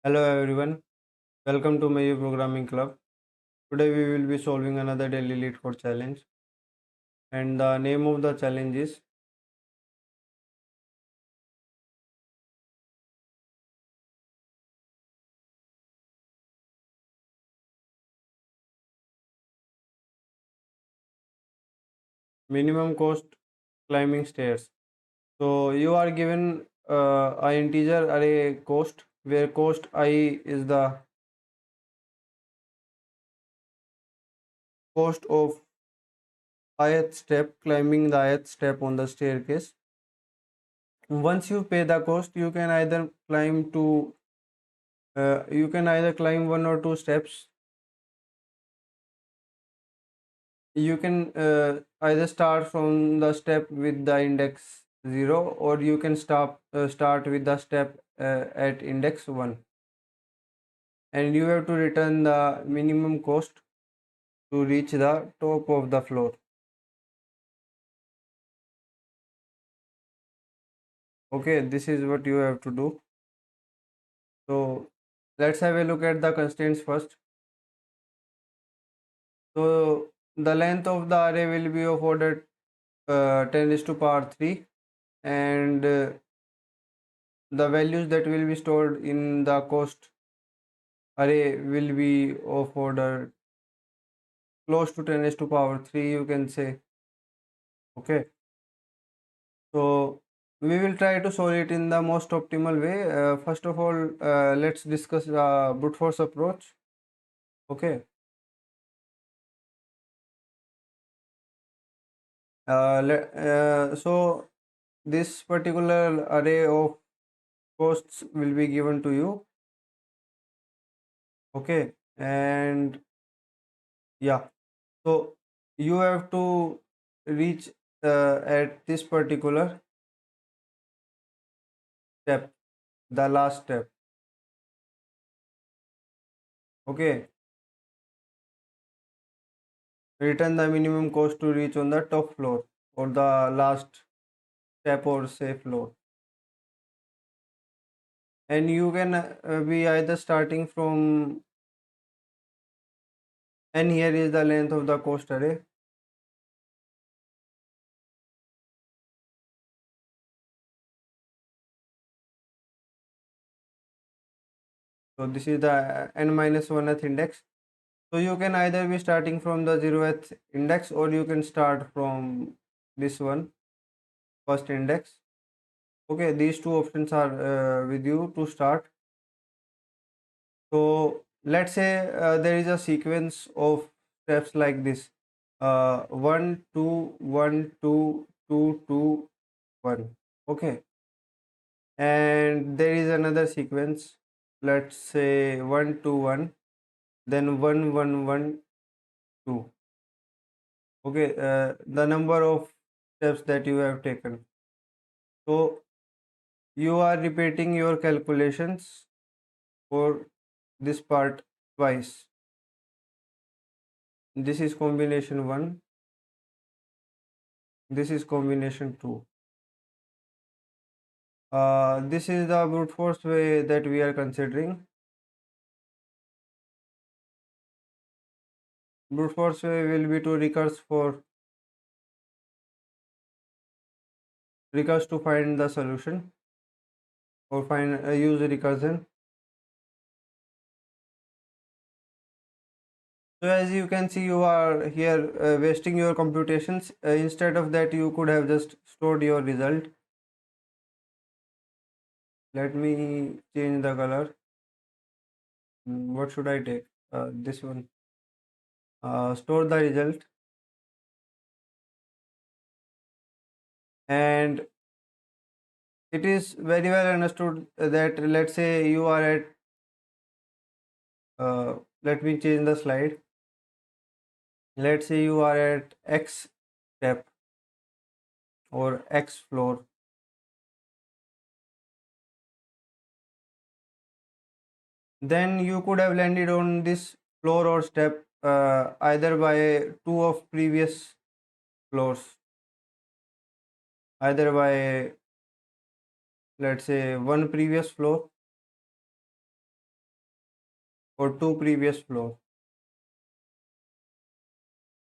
Hello everyone, welcome to my programming club. Today we will be solving another daily Leetcode challenge, and the name of the challenge is minimum cost climbing stairs. So you are given a integer array cost where cost I is the cost of ith step, climbing the ith step on the staircase. Once you pay the cost, you can either climb one or two steps. You can either start from the step with the index 0, or you can start with the step at index 1, and you have to return the minimum cost to reach the top of the floor. Okay, this is what you have to do. So let's have a look at the constraints first. So the length of the array will be of order 10 is to power 3, and the values that will be stored in the cost array will be of order close to 10 is to power 3, you can say. Okay, so we will try to solve it in the most optimal way. First of all, let's discuss the brute force approach. Okay, so this particular array of costs will be given to you. Okay, and yeah, so you have to reach at this particular step, the last step. Okay, return the minimum cost to reach on the top floor or the last step or say floor. And you can be either starting from, and here is the length of the cost array. So this is the n minus 1th index. So you can either be starting from the 0th index, or you can start from this one, first index. Okay, these two options are with you to start. So let's say there is a sequence of steps like this: 1 2 1 2 2 2 1. Okay, and there is another sequence. Let's say 1 2 1, then 1 1 1 2. Okay, the number of steps that you have taken. So you are repeating your calculations for this part twice. This is combination 1, this is combination 2. This is the brute force way that we are considering. Brute force way will be to recurse to find the solution, or find use recursion. So as you can see, you are here wasting your computations. Instead of that, you could have just stored your result. Let me change the color. What should I take? This one. Store the result, and it is very well understood that, let's say you are at let me change the slide. Let's say you are at X step or X floor. Then you could have landed on this floor or step either by two of previous floors, either by, let's say, one previous floor, or two previous floors.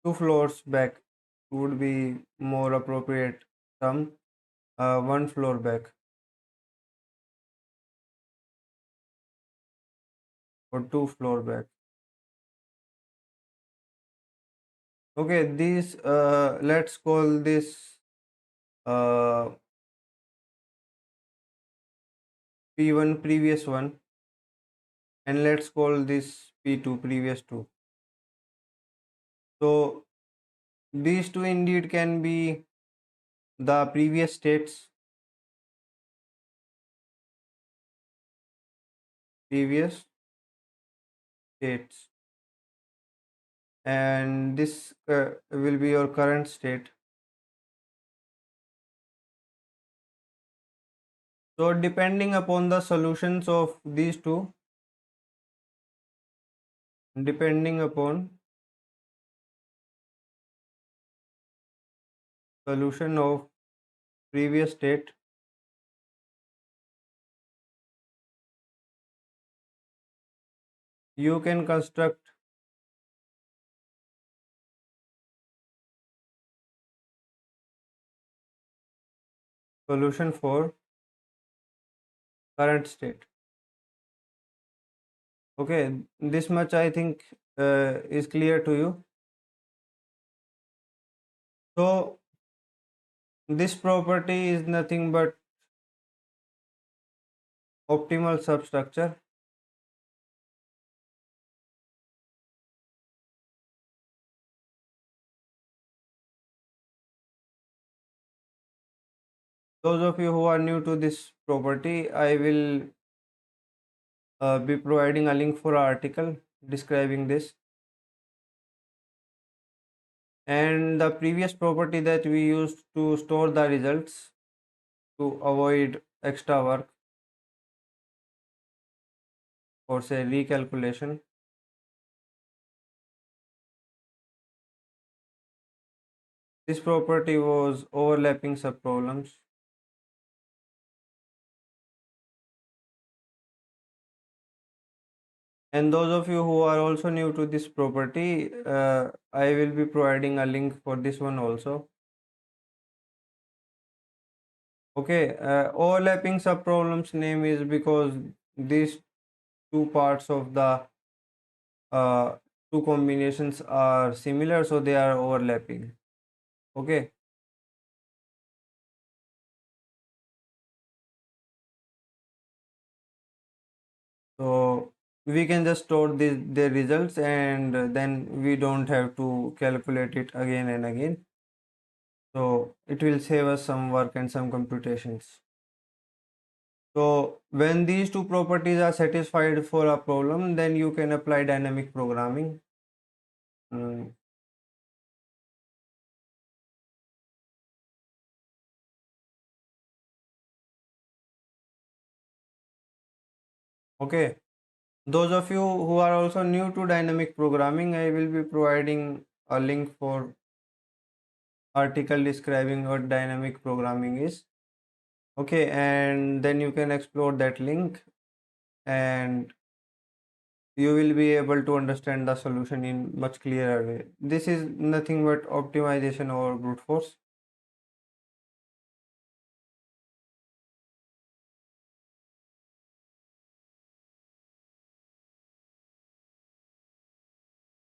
Two floors back would be more appropriate term. One floor back or two floor back. Okay, these let's call this uh, P1 previous one, and let's call this P2 previous two. So these two indeed can be the previous states, and this will be your current state. So depending upon the solutions of these two, depending upon solution of previous state, you can construct solution for current state. Okay, this much I think is clear to you. So this property is nothing but optimal substructure. Those of you who are new to this property, I will be providing a link for an article describing this. And the previous property that we used to store the results to avoid extra work or say recalculation. This property was overlapping subproblems. And those of you who are also new to this property, I will be providing a link for this one also. Okay, overlapping subproblems name is because these two parts of the uh, two combinations are similar, so they are overlapping. Okay, so we can just store the results, and then we don't have to calculate it again and again. So it will save us some work and some computations. So when these two properties are satisfied for a problem, then you can apply dynamic programming. Mm, okay. Those of you who are also new to dynamic programming, I will be providing a link for article describing what dynamic programming is. Okay, and then you can explore that link, and you will be able to understand the solution in much clearer way. This is nothing but optimization over brute force.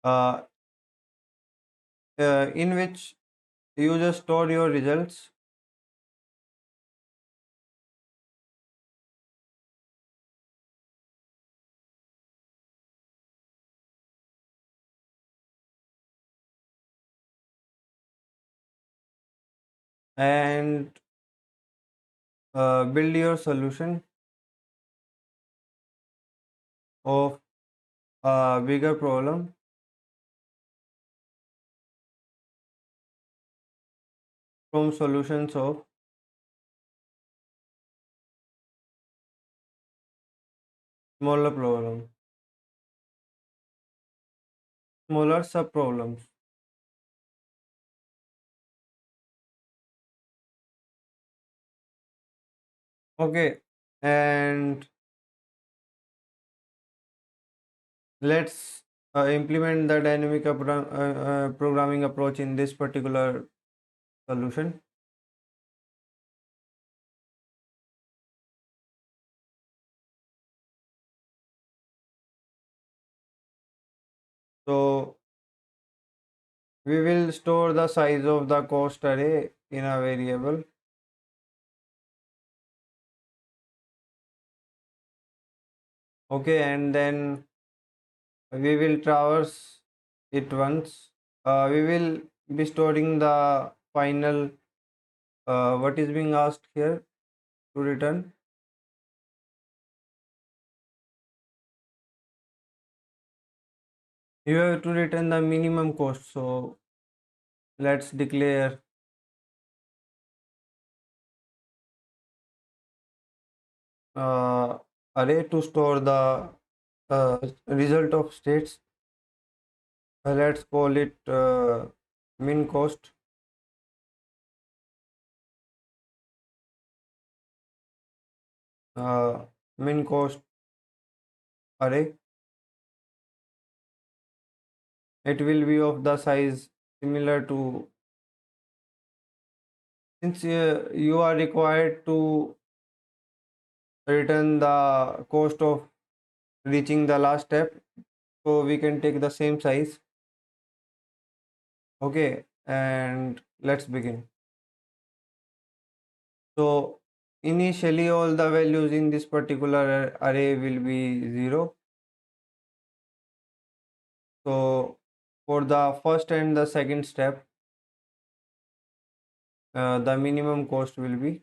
Uh, in which you just store your results and build your solution of a bigger problem from solutions of smaller problem, smaller subproblems. Okay, and Let's implement the dynamic programming approach in this particular solution. So we will store the size of the cost array in a variable. Okay, and then we will traverse it once. We will be storing the final what is being asked here to return. You have to return the minimum cost. So let's declare uh, array to store the result of states. Let's call it min cost. uh, Min cost array. It will be of the size similar to, since you are required to return the cost of reaching the last step, so we can take the same size. Okay, and let's begin. So initially all the values in this particular array will be 0. So for the first and the second step, the minimum cost will be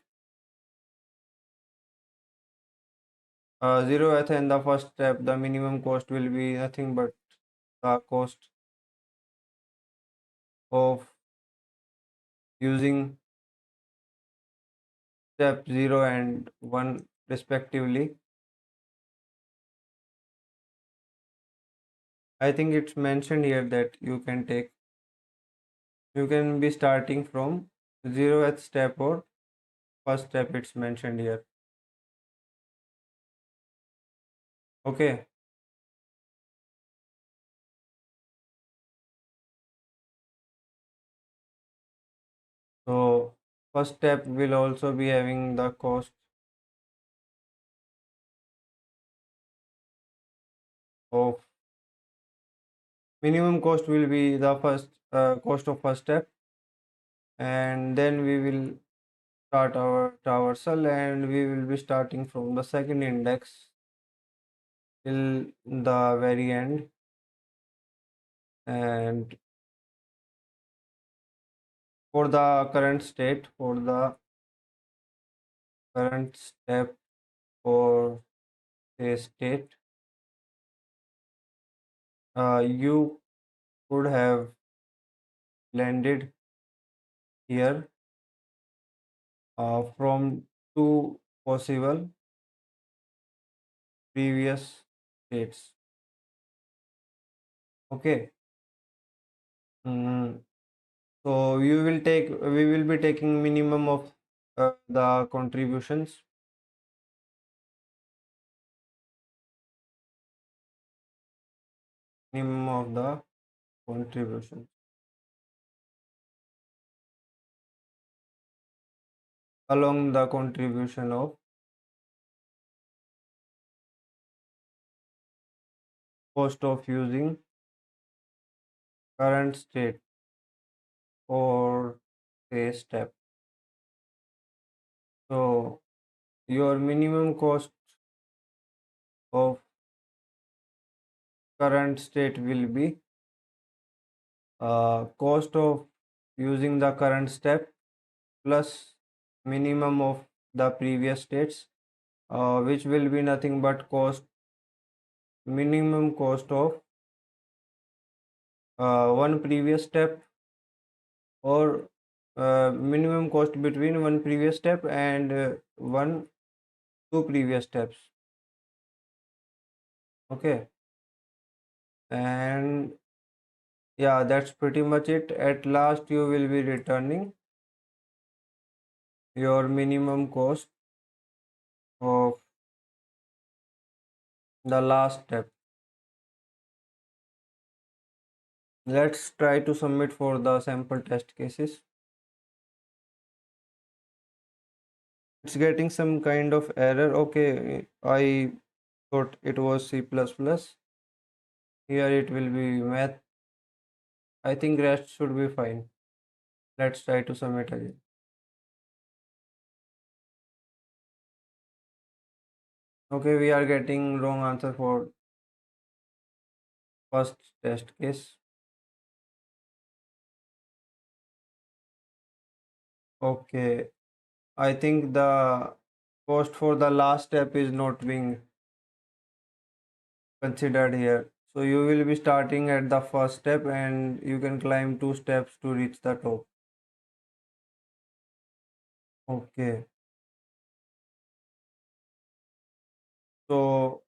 0th, and the first step, the minimum cost will be nothing but the cost of using step 0 and 1 respectively. I think it's mentioned here that you can be starting from 0th step or first step, it's mentioned here. Okay, so first step will also be having the cost of minimum cost will be the first cost of first step, and then we will start our traversal, and we will be starting from the second index till the very end. And for the current state, for the current step, for a state, you could have landed here from two possible previous states. Okay. Mm, so we will be taking minimum of the contributions. Minimum of the contribution along the contribution of cost of using current state or a step. So your minimum cost of current state will be cost of using the current step plus minimum of the previous states, which will be nothing but minimum cost of one previous step, or minimum cost between one previous step and two previous steps. Okay, and yeah, that's pretty much it. At last you will be returning your minimum cost of the last step. Let's try to submit for the sample test cases. It's getting some kind of error. Okay, I thought it was C++. Here it will be math. I think rest should be fine. Let's try to submit again. Okay, we are getting wrong answer for first test case. Okay, I think the cost for the last step is not being considered here. So you will be starting at the first step and you can climb 2 steps to reach the top. Okay, so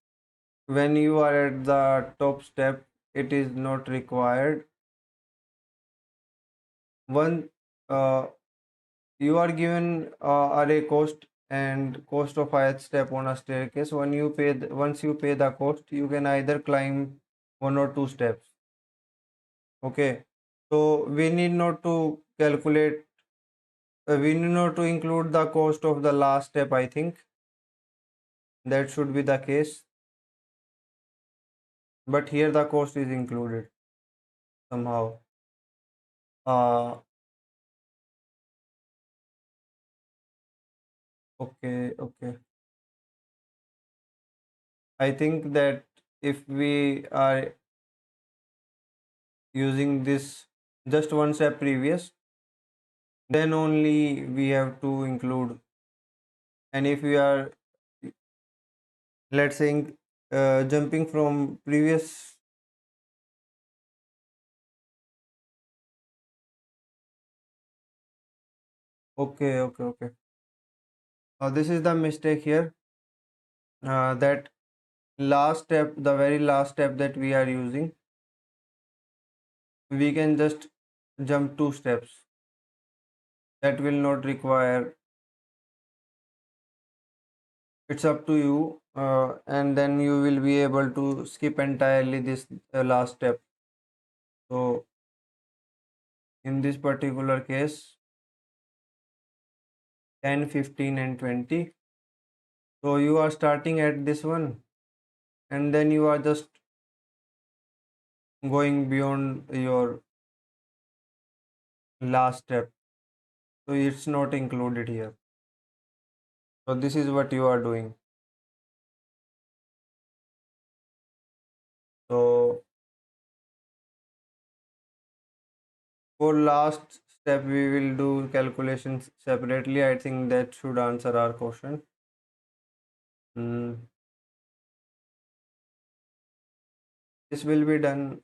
when you are at the top step, it is not required. One, you are given array cost and cost of ith step on a staircase. Once you pay the cost, you can either climb 1 or 2 steps. Okay, so we need not to calculate. We need not to include the cost of the last step. I think that should be the case. But here the cost is included somehow. Uh, okay, okay. I think that if we are using this just one step previous, then only we have to include. And if we are, let's say, jumping from previous, okay, okay, okay. This is the mistake here. That last step, the very last step that we are using, we can just jump 2 steps. That will not require. It's up to you, and then you will be able to skip entirely this last step. So in this particular case, 10, 15, and 20. So you are starting at this one, and then you are just going beyond your last step. So it's not included here. So this is what you are doing. So for last step, we will do calculations separately. I think that should answer our question. Mm, this will be done.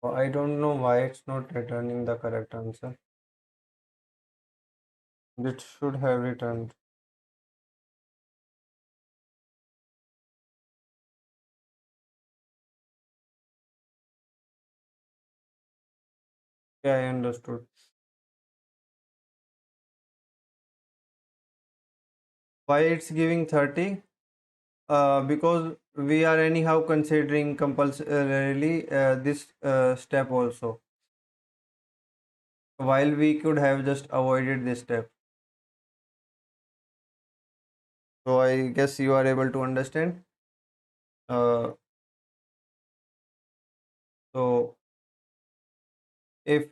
I don't know why it's not returning the correct answer. It should have returned. Yeah, I understood. Why it's giving 30? Because we are anyhow considering compulsorily this step also, while we could have just avoided this step. So I guess you are able to understand. Uh, so if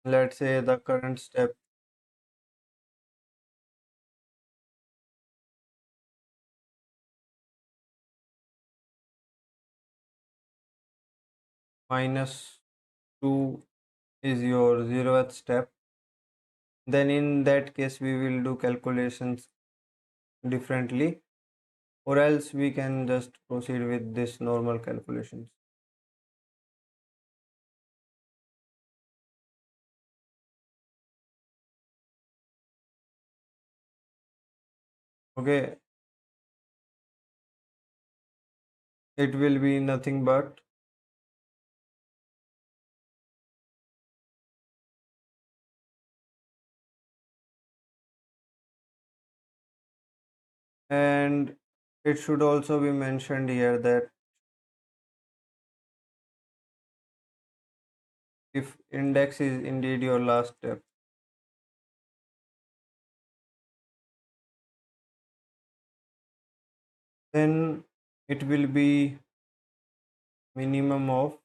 let's say the current step minus 2 is your 0th step, then in that case we will do calculations differently, or else we can just proceed with this normal calculations. Okay, it will be nothing but and it should also be mentioned here that if index is indeed your last step, then it will be minimum of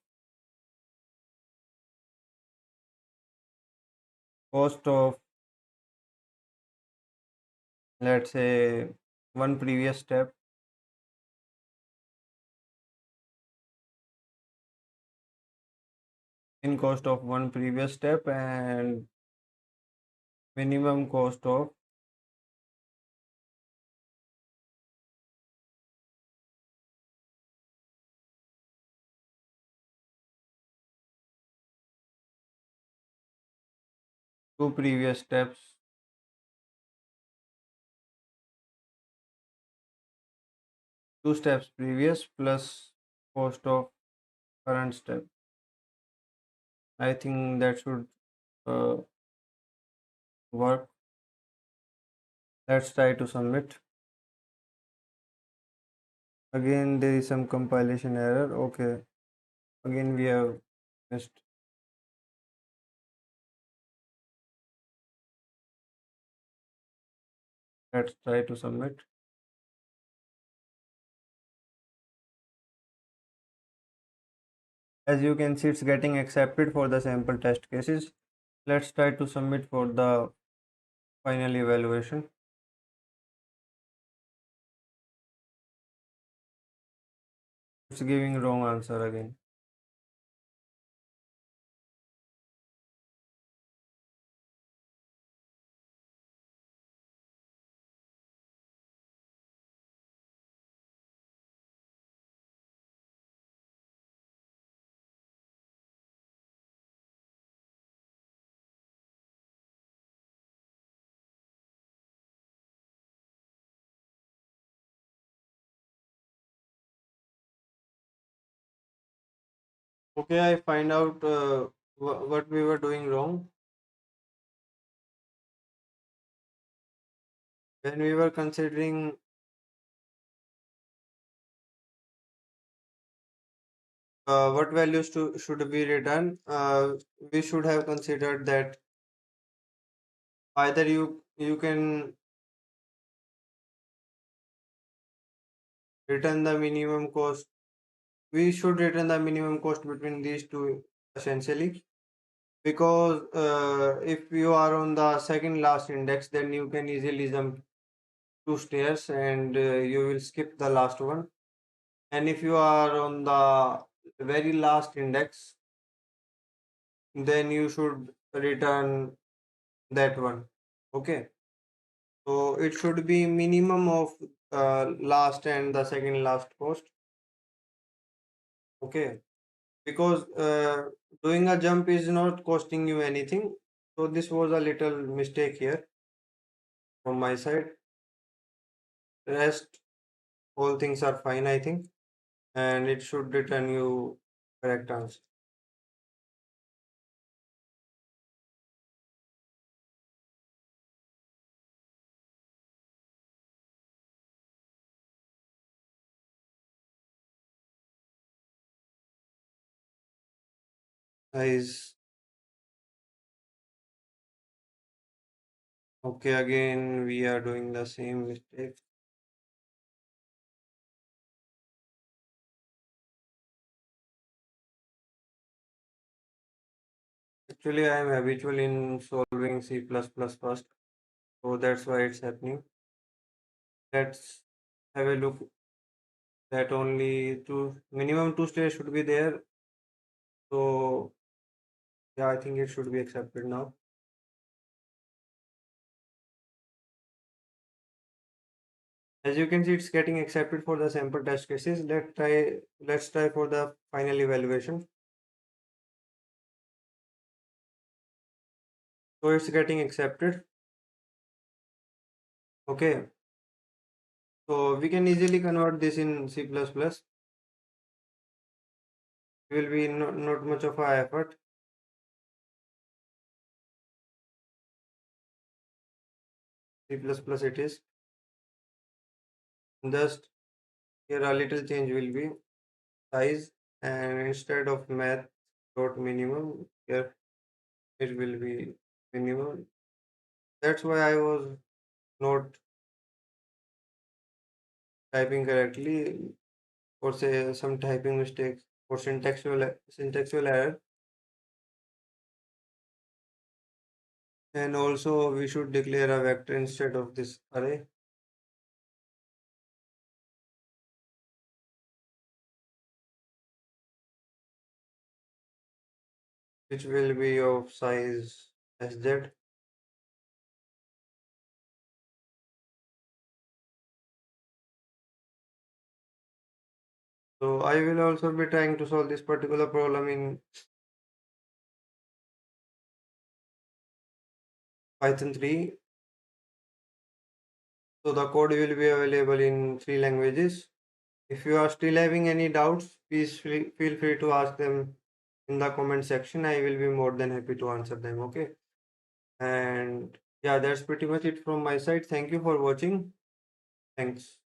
cost of, let's say, one previous step in cost of one previous step and minimum cost of two previous steps, two steps previous plus cost of current step. I think that should uh, work. Let's try to submit. Again, there is some compilation error. Okay, again we have missed. Let's try to submit. As you can see, it's getting accepted for the sample test cases. Let's try to submit for the final evaluation. It's giving wrong answer again. Okay, I find out what we were doing wrong. When we were considering what values should be written, we should have considered that either you can return the minimum cost. We should return the minimum cost between these two essentially, because if you are on the second last index, then you can easily jump two stairs and you will skip the last one. And if you are on the very last index, then you should return that one. Okay, so it should be minimum of last and the second last cost. Okay, because doing a jump is not costing you anything. So this was a little mistake here from my side. Rest, all things are fine, I think, and it should return you correct answer. Guys, okay, again we are doing the same mistake. Actually, I am habitual in solving C++ first, so that's why it's happening. Let's have a look that only two minimum two states should be there. So yeah, I think it should be accepted now. As you can see, it's getting accepted for the sample test cases. Let's try for the final evaluation. So it's getting accepted. Okay. So we can easily convert this in C++. will be not much of a effort. C++ it is. Just here a little change will be size, and instead of math dot minimum, here it will be minimum. That's why I was not typing correctly, or say some typing mistakes or syntactual error. And also we should declare a vector instead of this array, which will be of size sz. So I will also be trying to solve this particular problem in Python 3. So the code will be available in 3 languages. If you are still having any doubts, please feel free to ask them in the comment section. I will be more than happy to answer them. Okay. And yeah, that's pretty much it from my side. Thank you for watching. Thanks.